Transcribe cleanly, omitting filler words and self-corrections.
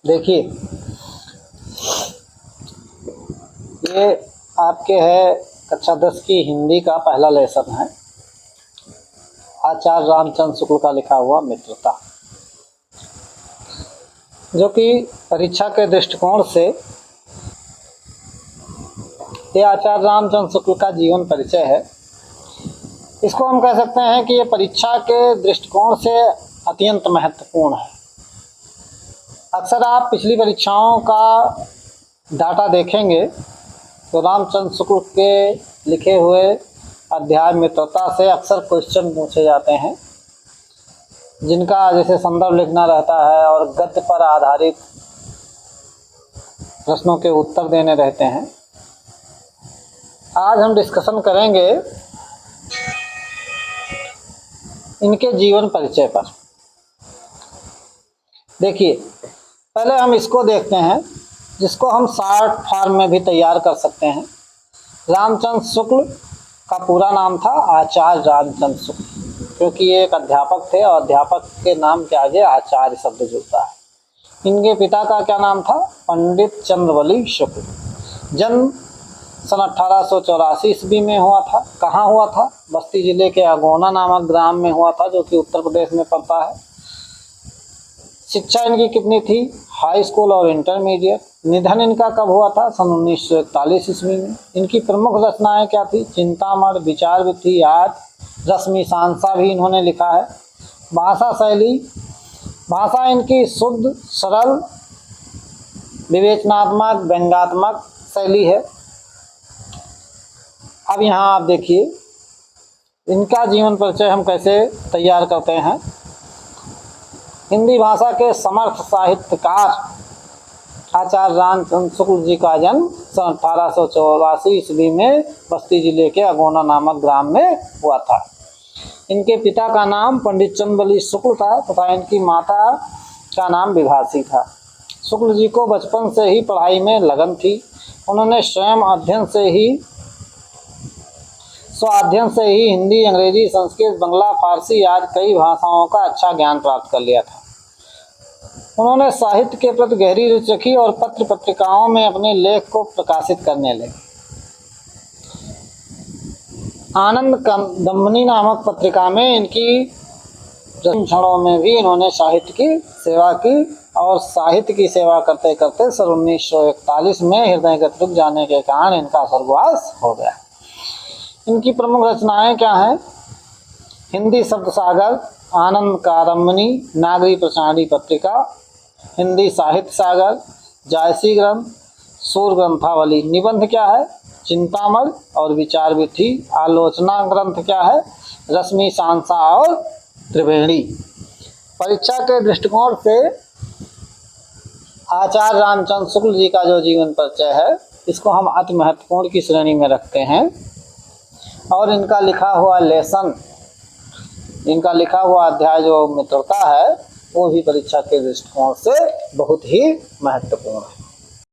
देखिए, ये आपके है कक्षा 10 की हिंदी का पहला लेसन है। आचार्य रामचंद्र शुक्ल का लिखा हुआ मित्रता, जो कि परीक्षा के दृष्टिकोण से ये आचार्य रामचंद्र शुक्ल का जीवन परिचय है। इसको हम कह सकते हैं कि ये परीक्षा के दृष्टिकोण से अत्यंत महत्वपूर्ण है। अक्सर आप पिछली परीक्षाओं का डाटा देखेंगे तो रामचंद्र शुक्ल के लिखे हुए अध्याय मित्रता से अक्सर क्वेश्चन पूछे जाते हैं, जिनका जैसे संदर्भ लिखना रहता है और गद्य पर आधारित प्रश्नों के उत्तर देने रहते हैं। आज हम डिस्कशन करेंगे इनके जीवन परिचय पर। देखिए, पहले हम इसको देखते हैं, जिसको हम शॉर्ट फॉर्म में भी तैयार कर सकते हैं। रामचंद्र शुक्ल का पूरा नाम था आचार्य रामचंद्र शुक्ल, क्योंकि ये एक अध्यापक थे और अध्यापक के नाम के आगे आचार्य शब्द जुड़ता है। इनके पिता का क्या नाम था? पंडित चंद्रवली शुक्ल। जन्म सन 1884 ईस्वी में हुआ था। कहाँ हुआ था? बस्ती जिले के अगोना नामक ग्राम में हुआ था, जो कि उत्तर प्रदेश में पड़ता है। शिक्षा इनकी कितनी थी? हाई स्कूल और इंटरमीडिएट। निधन इनका कब हुआ था? सन 1941 ईस्वी में। इनकी प्रमुख रचनाएं क्या थी? चिंतामण, विचार वृत्ति, याद, रश्मि सांसा भी इन्होंने लिखा है। भाषा शैली, भाषा इनकी शुद्ध, सरल, विवेचनात्मक, व्यंग्यात्मक शैली है। अब यहाँ आप देखिए, इनका जीवन परिचय हम कैसे तैयार करते हैं। हिंदी भाषा के समर्थ साहित्यकार आचार्य रामचंद्र शुक्ल जी का जन्म सन 1884 ईस्वी में बस्ती जिले के अगोना नामक ग्राम में हुआ था। इनके पिता का नाम पंडित चंद्रवली शुक्ल था तथा इनकी माता का नाम विभासी था। शुक्ल जी को बचपन से ही पढ़ाई में लगन थी। उन्होंने स्वाध्ययन से ही हिंदी, अंग्रेजी, संस्कृत, बंगला, फारसी आदि कई भाषाओं का अच्छा ज्ञान प्राप्त कर लिया था। उन्होंने साहित्य के प्रति गहरी रुचि रखी और पत्र पत्रिकाओं में अपने लेख को प्रकाशित करने लगे। आनंद दमनी नामक पत्रिका में इनकी क्षणों में भी इन्होंने साहित्य की सेवा की और साहित्य की सेवा करते करते सन 1941 में हृदयगत रुक जाने के कारण इनका स्वर्गवास हो गया। इनकी प्रमुख रचनाएं क्या हैं? हिंदी शब्द सागर, आनंद कादम्बनी, नागरी प्रचारणी पत्रिका, हिंदी साहित्य सागर, जायसी ग्रंथ, सूर ग्रंथावली। निबंध क्या है? चिंतामण और विचार वृत्ति। आलोचना ग्रंथ क्या है? रश्मि सांसा और त्रिवेणी। परीक्षा के दृष्टिकोण से आचार्य रामचंद्र शुक्ल जी का जो जीवन परिचय है, इसको हम अति महत्वपूर्ण की श्रेणी में रखते हैं। और इनका लिखा हुआ लेसन, इनका लिखा हुआ अध्याय जो मित्रता है, वो भी परीक्षा के दृष्टिकोण से बहुत ही महत्वपूर्ण है।